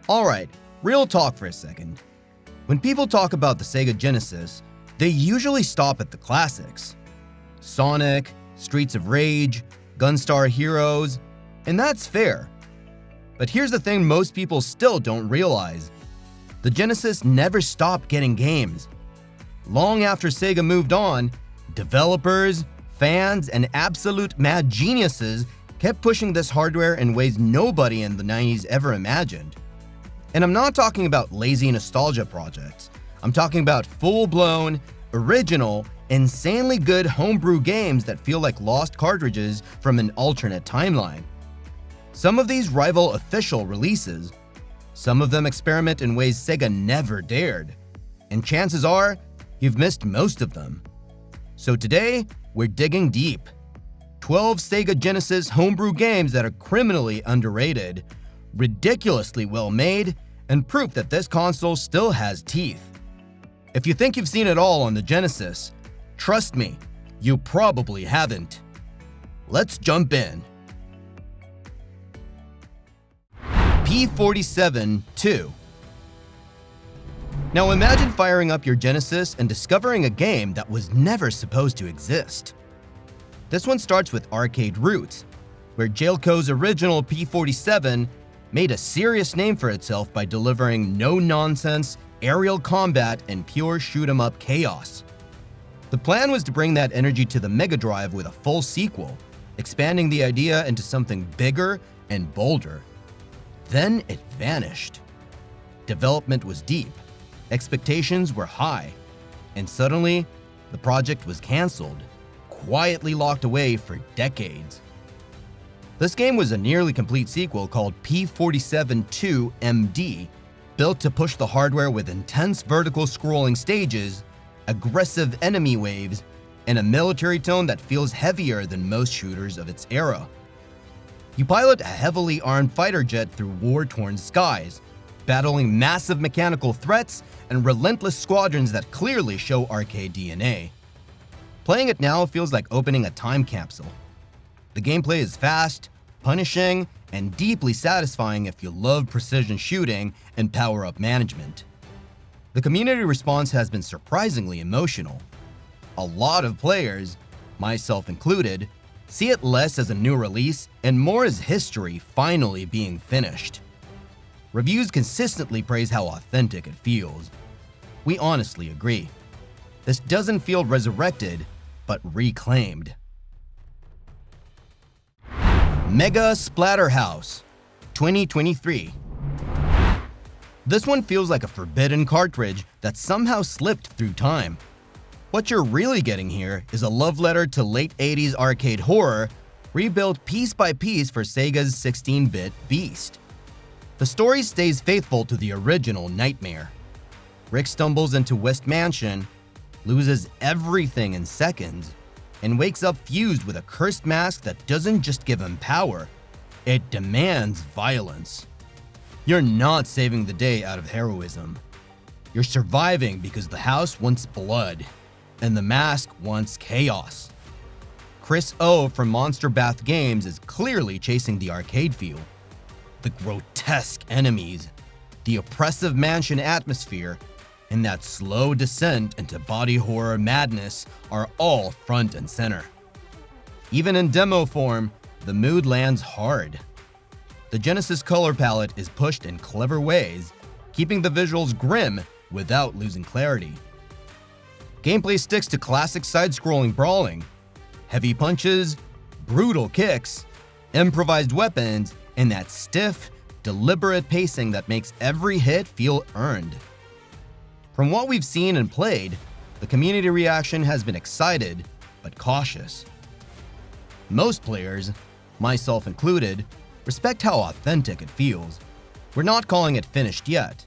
Alright, real talk for a second. When people talk about the Sega Genesis, they usually stop at the classics. Sonic, Streets of Rage, Gunstar Heroes, and that's fair. But here's the thing most people still don't realize. The Genesis never stopped getting games. Long after Sega moved on, developers, fans, and absolute mad geniuses kept pushing this hardware in ways nobody in the 90s ever imagined. And I'm not talking about lazy nostalgia projects. I'm talking about full-blown, original, insanely good homebrew games that feel like lost cartridges from an alternate timeline. Some of these rival official releases. Some of them experiment in ways Sega never dared. And chances are, you've missed most of them. So today, we're digging deep. 12 Sega Genesis homebrew games that are criminally underrated, ridiculously well made, and proof that this console still has teeth. If you think you've seen it all on the Genesis, trust me, you probably haven't. Let's jump in. P47-2. Now imagine firing up your Genesis and discovering a game that was never supposed to exist. This one starts with arcade roots, where Jailco's original P47 made a serious name for itself by delivering no-nonsense, aerial combat and pure shoot-'em-up chaos. The plan was to bring that energy to the Mega Drive with a full sequel, expanding the idea into something bigger and bolder. Then it vanished. Development was deep, expectations were high, and suddenly, the project was cancelled, quietly locked away for decades. This game was a nearly complete sequel called P47-2 MD, built to push the hardware with intense vertical scrolling stages, aggressive enemy waves, and a military tone that feels heavier than most shooters of its era. You pilot a heavily armed fighter jet through war-torn skies, battling massive mechanical threats and relentless squadrons that clearly show arcade DNA. Playing it now feels like opening a time capsule. The gameplay is fast, punishing, and deeply satisfying if you love precision shooting and power-up management. The community response has been surprisingly emotional. A lot of players, myself included, see it less as a new release and more as history finally being finished. Reviews consistently praise how authentic it feels. We honestly agree. This doesn't feel resurrected, but reclaimed. Mega Splatterhouse, 2023. This one feels like a forbidden cartridge that somehow slipped through time. What you're really getting here is a love letter to late 80s arcade horror, rebuilt piece by piece for Sega's 16-bit beast. The story stays faithful to the original nightmare. Rick stumbles into West Mansion, loses everything in seconds, and wakes up fused with a cursed mask that doesn't just give him power, it demands violence. You're not saving the day out of heroism. You're surviving because the house wants blood, and the mask wants chaos. Chris O from Monster Bath Games is clearly chasing the arcade feel. The grotesque enemies, the oppressive mansion atmosphere, and that slow descent into body horror madness are all front and center. Even in demo form, the mood lands hard. The Genesis color palette is pushed in clever ways, keeping the visuals grim without losing clarity. Gameplay sticks to classic side-scrolling brawling, heavy punches, brutal kicks, improvised weapons, and that stiff, deliberate pacing that makes every hit feel earned. From what we've seen and played, the community reaction has been excited, but cautious. Most players, myself included, respect how authentic it feels. We're not calling it finished yet,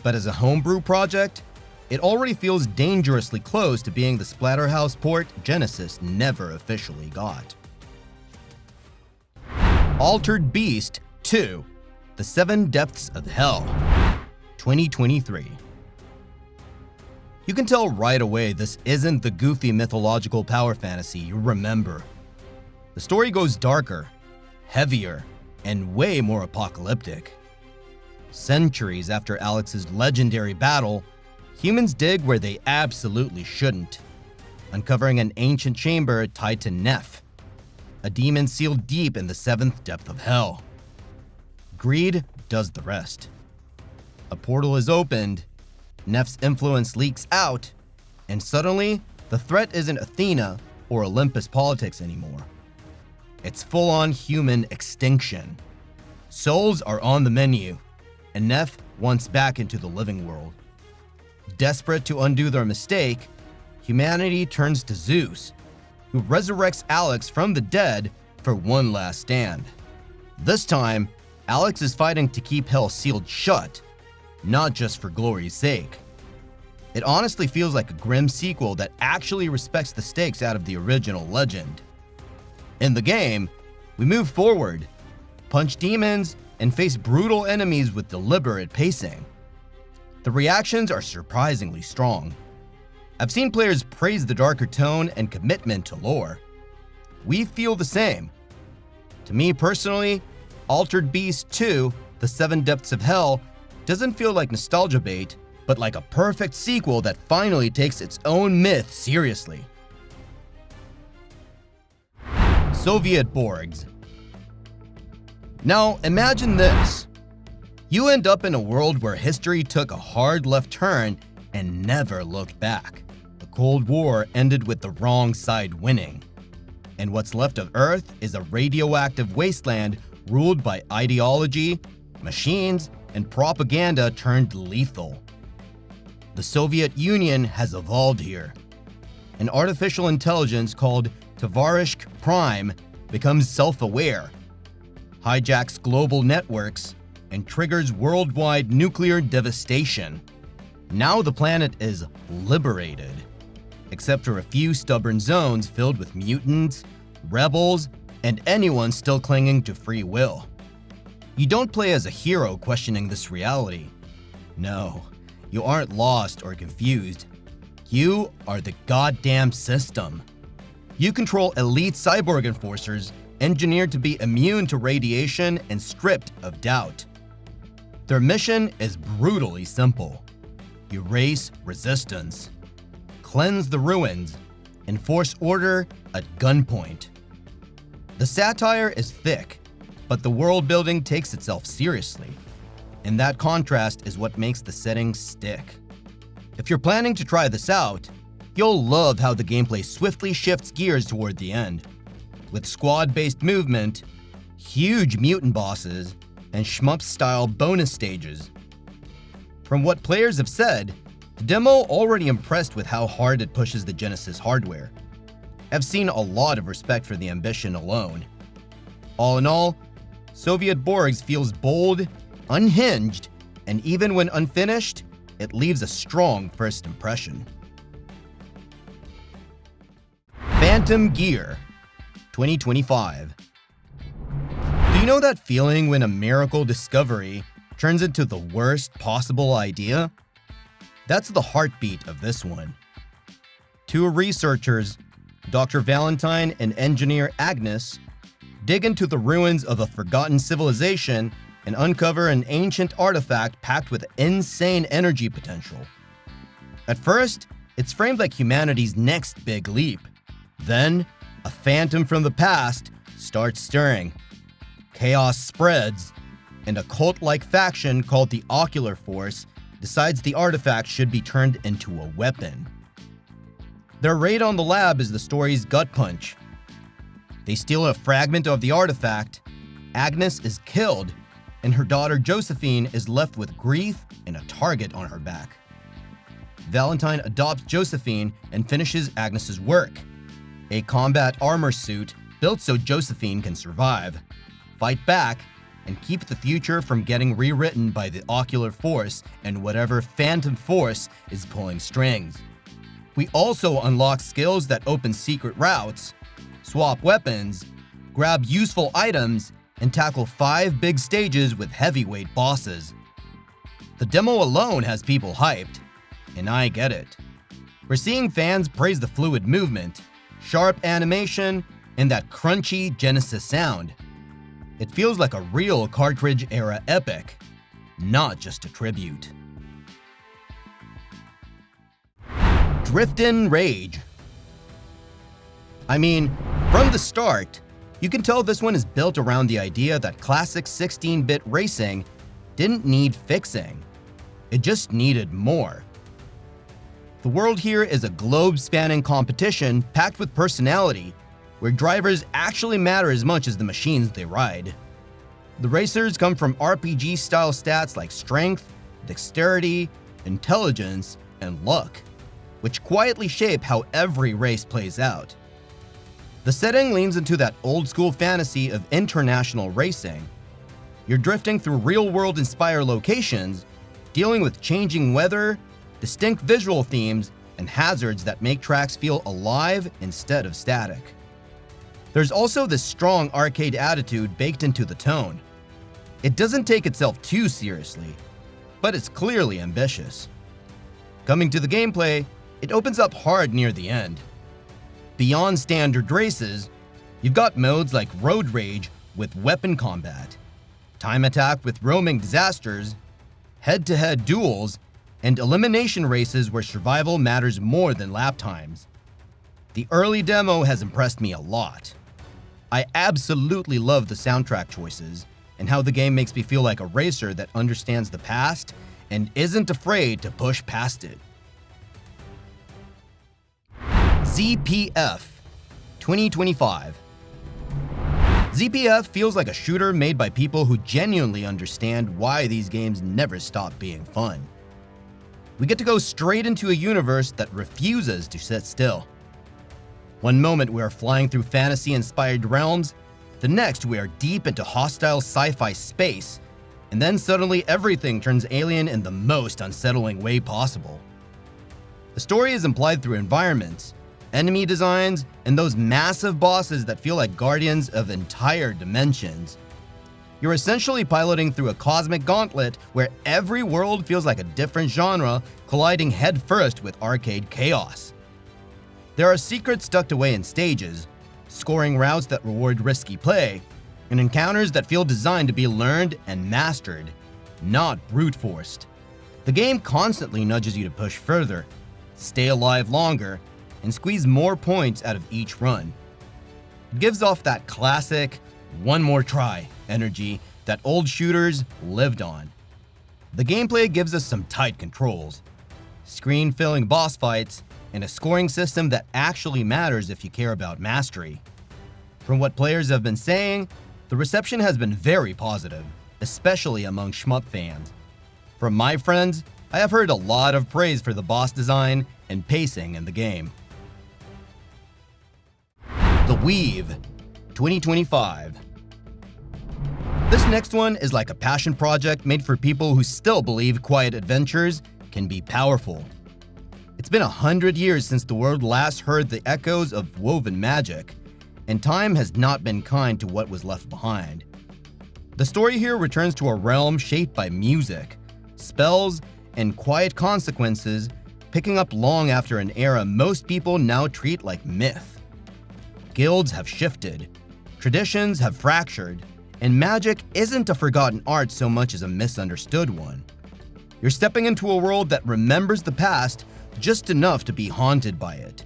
but as a homebrew project, it already feels dangerously close to being the Splatterhouse port Genesis never officially got. Altered Beast 2: The Seven Depths of Hell, 2023. You can tell right away this isn't the goofy mythological power fantasy you remember. The story goes darker, heavier, and way more apocalyptic. Centuries after Alex's legendary battle, humans dig where they absolutely shouldn't, uncovering an ancient chamber tied to Neph, a demon sealed deep in the seventh depth of hell. Greed does the rest. A portal is opened, Neph's influence leaks out, and suddenly, the threat isn't Athena or Olympus politics anymore. It's full-on human extinction. Souls are on the menu, and Neph wants back into the living world. Desperate to undo their mistake, humanity turns to Zeus, who resurrects Alex from the dead for one last stand. This time, Alex is fighting to keep hell sealed shut, not just for glory's sake. It honestly feels like a grim sequel that actually respects the stakes out of the original legend. In the game, we move forward, punch demons, and face brutal enemies with deliberate pacing. The reactions are surprisingly strong. I've seen players praise the darker tone and commitment to lore. We feel the same. To me personally, Altered Beast 2, The Seven Depths of Hell, doesn't feel like nostalgia bait, but like a perfect sequel that finally takes its own myth seriously. SovietBorgs. Now imagine this. You end up in a world where history took a hard left turn and never looked back. The Cold War ended with the wrong side winning. And what's left of Earth is a radioactive wasteland ruled by ideology, machines, and propaganda turned lethal. The Soviet Union has evolved here. An artificial intelligence called Tovarishk Prime becomes self-aware, hijacks global networks, and triggers worldwide nuclear devastation. Now the planet is liberated, except for a few stubborn zones filled with mutants, rebels, and anyone still clinging to free will. You don't play as a hero questioning this reality. No, you aren't lost or confused. You are the goddamn system. You control elite cyborg enforcers engineered to be immune to radiation and stripped of doubt. Their mission is brutally simple: erase resistance, cleanse the ruins, enforce order at gunpoint. The satire is thick, but the world building takes itself seriously, and that contrast is what makes the setting stick. If you're planning to try this out, you'll love how the gameplay swiftly shifts gears toward the end, with squad-based movement, huge mutant bosses, and shmup-style bonus stages. From what players have said, the demo already impressed with how hard it pushes the Genesis hardware. I've seen a lot of respect for the ambition alone. All in all, SovietBorgs feels bold, unhinged, and even when unfinished, it leaves a strong first impression. Phantom Gear, 2025. Do you know that feeling when a miracle discovery turns into the worst possible idea? That's the heartbeat of this one. Two researchers, Dr. Valentine and engineer Agnes, dig into the ruins of a forgotten civilization and uncover an ancient artifact packed with insane energy potential. At first, it's framed like humanity's next big leap. Then, a phantom from the past starts stirring. Chaos spreads, and a cult-like faction called the Ocular Force decides the artifact should be turned into a weapon. Their raid on the lab is the story's gut punch. They steal a fragment of the artifact, Agnes is killed, and her daughter Josephine is left with grief and a target on her back. Valentine adopts Josephine and finishes Agnes's work, a combat armor suit built so Josephine can survive, fight back, and keep the future from getting rewritten by the Ocular Force and whatever phantom force is pulling strings. We also unlock skills that open secret routes, swap weapons, grab useful items, and tackle 5 big stages with heavyweight bosses. The demo alone has people hyped, and I get it. We're seeing fans praise the fluid movement, sharp animation, and that crunchy Genesis sound. It feels like a real cartridge-era epic. not just a tribute. Driftin Rage. I mean, from the start, you can tell this one is built around the idea that classic 16-bit racing didn't need fixing. It just needed more. The world here is a globe-spanning competition packed with personality, where drivers actually matter as much as the machines they ride. The racers come from RPG-style stats like strength, dexterity, intelligence, and luck, which quietly shape how every race plays out. The setting leans into that old-school fantasy of international racing. You're drifting through real-world inspired locations, dealing with changing weather, distinct visual themes, and hazards that make tracks feel alive instead of static. There's also this strong arcade attitude baked into the tone. It doesn't take itself too seriously, but it's clearly ambitious. Coming to the gameplay, it opens up hard near the end. Beyond standard races, you've got modes like Road Rage with weapon combat, time attack with roaming disasters, head-to-head duels, and elimination races where survival matters more than lap times. The early demo has impressed me a lot. I absolutely love the soundtrack choices and how the game makes me feel like a racer that understands the past and isn't afraid to push past it. ZPF 2025. ZPF feels like a shooter made by people who genuinely understand why these games never stop being fun. We get to go straight into a universe that refuses to sit still. One moment we are flying through fantasy-inspired realms, the next we are deep into hostile sci-fi space, and then suddenly everything turns alien in the most unsettling way possible. The story is implied through environments, enemy designs, and those massive bosses that feel like guardians of entire dimensions. You're essentially piloting through a cosmic gauntlet where every world feels like a different genre colliding headfirst with arcade chaos. There are secrets tucked away in stages, scoring routes that reward risky play, and encounters that feel designed to be learned and mastered, not brute forced. The game constantly nudges you to push further, stay alive longer, and squeeze more points out of each run. It gives off that classic, one more try energy that old shooters lived on. The gameplay gives us some tight controls, screen-filling boss fights, and a scoring system that actually matters if you care about mastery. From what players have been saying, the reception has been very positive, especially among shmup fans. From my friends, I have heard a lot of praise for the boss design and pacing in the game. The Weave 2025. This next one is like a passion project made for people who still believe quiet adventures can be powerful. It's been 100 years since the world last heard the echoes of woven magic, and time has not been kind to what was left behind. The story here returns to a realm shaped by music, spells, and quiet consequences, picking up long after an era most people now treat like myth. Guilds have shifted, traditions have fractured, and magic isn't a forgotten art so much as a misunderstood one. You're stepping into a world that remembers the past just enough to be haunted by it.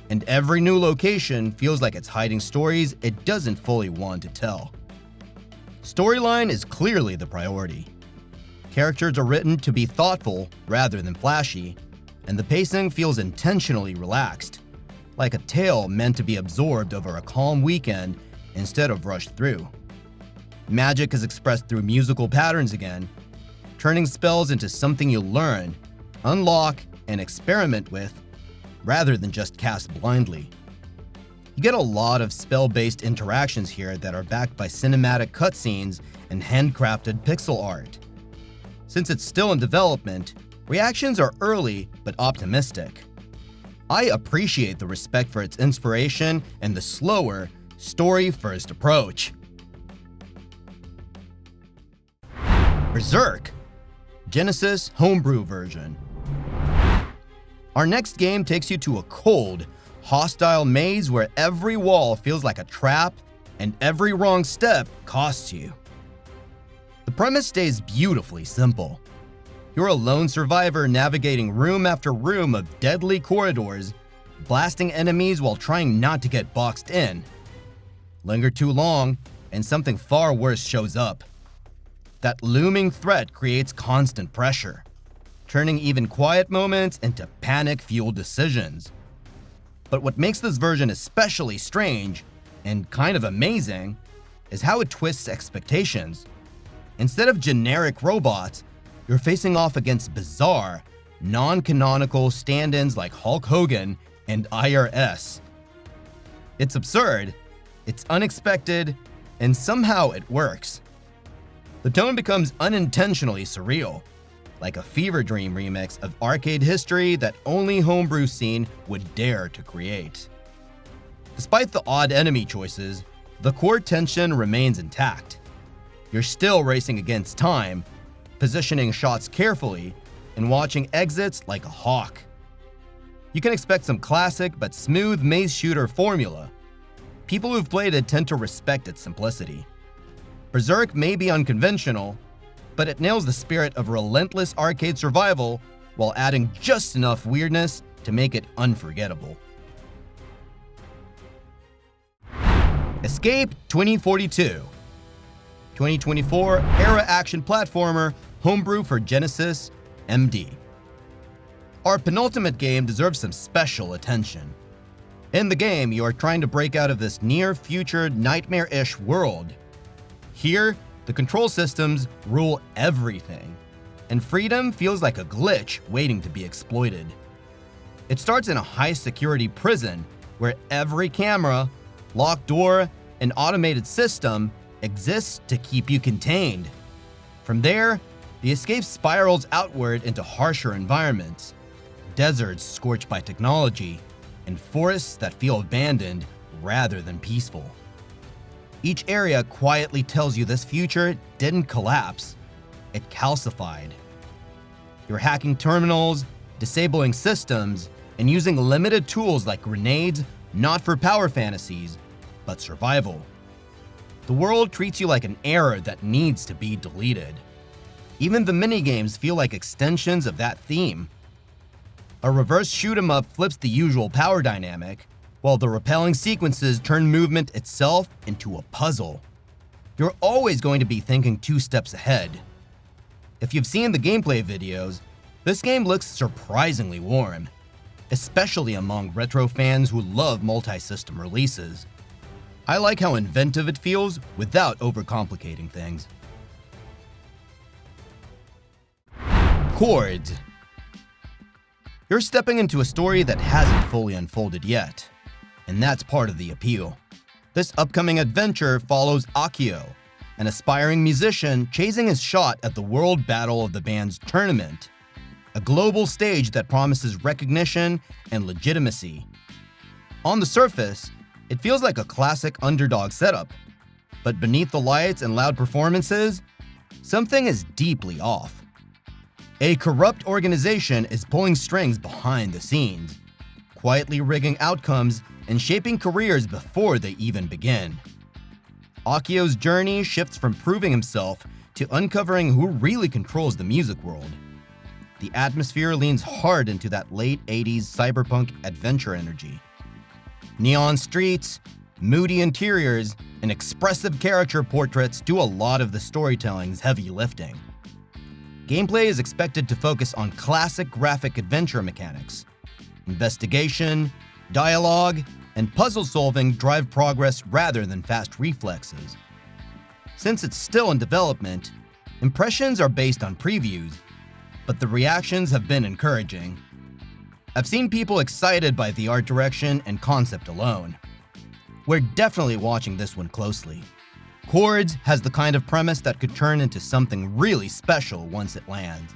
And every new location feels like it's hiding stories it doesn't fully want to tell. Storyline is clearly the priority. Characters are written to be thoughtful rather than flashy, and the pacing feels intentionally relaxed, like a tale meant to be absorbed over a calm weekend instead of rushed through. Magic is expressed through musical patterns again, turning spells into something you learn, unlock, and experiment with, rather than just cast blindly. You get a lot of spell-based interactions here that are backed by cinematic cutscenes and handcrafted pixel art. Since it's still in development, reactions are early but optimistic. I appreciate the respect for its inspiration and the slower, story-first approach. Berserk Genesis Homebrew version. Our next game takes you to a cold, hostile maze where every wall feels like a trap and every wrong step costs you. The premise stays beautifully simple. You're a lone survivor navigating room after room of deadly corridors, blasting enemies while trying not to get boxed in. Linger too long, and something far worse shows up. That looming threat creates constant pressure, turning even quiet moments into panic-fueled decisions. But what makes this version especially strange, and kind of amazing, is how it twists expectations. Instead of generic robots, you're facing off against bizarre, non-canonical stand-ins like Hulk Hogan and IRS. It's absurd, it's unexpected, and somehow it works. The tone becomes unintentionally surreal, like a fever dream remix of arcade history that only Homebrew scene would dare to create. Despite the odd enemy choices, the core tension remains intact. You're still racing against time, positioning shots carefully, and watching exits like a hawk. You can expect some classic but smooth maze shooter formula. People who've played it tend to respect its simplicity. Berserk may be unconventional, but it nails the spirit of relentless arcade survival while adding just enough weirdness to make it unforgettable. Escape 2042. 2024 era action platformer, Homebrew for Genesis, MD. Our penultimate game deserves some special attention. In the game, you are trying to break out of this near-future nightmare-ish world. Here, the control systems rule everything, and freedom feels like a glitch waiting to be exploited. It starts in a high-security prison where every camera, locked door, and automated system exists to keep you contained. From there, the escape spirals outward into harsher environments, deserts scorched by technology, and forests that feel abandoned rather than peaceful. Each area quietly tells you this future didn't collapse, it calcified. You're hacking terminals, disabling systems, and using limited tools like grenades, not for power fantasies, but survival. The world treats you like an error that needs to be deleted. Even the minigames feel like extensions of that theme. A reverse shoot-'em-up flips the usual power dynamic, while the repelling sequences turn movement itself into a puzzle. You're always going to be thinking 2 steps ahead. If you've seen the gameplay videos, this game looks surprisingly warm, especially among retro fans who love multi-system releases. I like how inventive it feels without overcomplicating things. Chords. You're stepping into a story that hasn't fully unfolded yet, and that's part of the appeal. This upcoming adventure follows Akio, an aspiring musician chasing his shot at the World Battle of the Bands tournament, a global stage that promises recognition and legitimacy. On the surface, it feels like a classic underdog setup, but beneath the lights and loud performances, something is deeply off. A corrupt organization is pulling strings behind the scenes, quietly rigging outcomes and shaping careers before they even begin. Akio's journey shifts from proving himself to uncovering who really controls the music world. The atmosphere leans hard into that late 80s cyberpunk adventure energy. Neon streets, moody interiors, and expressive character portraits do a lot of the storytelling's heavy lifting. Gameplay is expected to focus on classic graphic adventure mechanics. Investigation, dialogue, and puzzle solving drive progress rather than fast reflexes. Since it's still in development, impressions are based on previews, but the reactions have been encouraging. I've seen people excited by the art direction and concept alone. We're definitely watching this one closely. Chords has the kind of premise that could turn into something really special once it lands.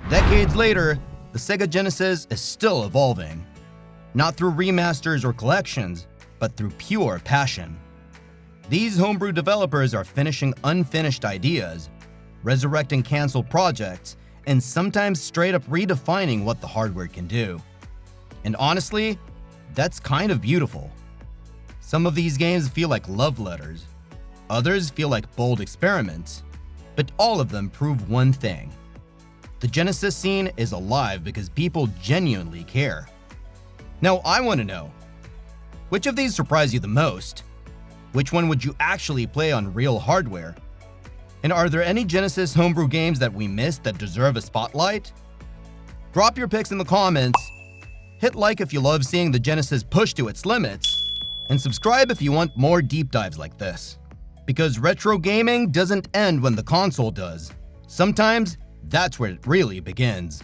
Decades later, the Sega Genesis is still evolving. Not through remasters or collections, but through pure passion. These Homebrew developers are finishing unfinished ideas, resurrecting canceled projects, and sometimes straight up redefining what the hardware can do. And honestly, that's kind of beautiful. Some of these games feel like love letters. others feel like bold experiments, but all of them prove one thing. The Genesis scene is alive because people genuinely care. Now I want to know, which of these surprised you the most? Which one would you actually play on real hardware? And are there any Genesis homebrew games that we missed that deserve a spotlight? Drop your picks in the comments, hit like if you love seeing the Genesis push to its limits, and subscribe if you want more deep dives like this. Because retro gaming doesn't end when the console does. Sometimes that's where it really begins.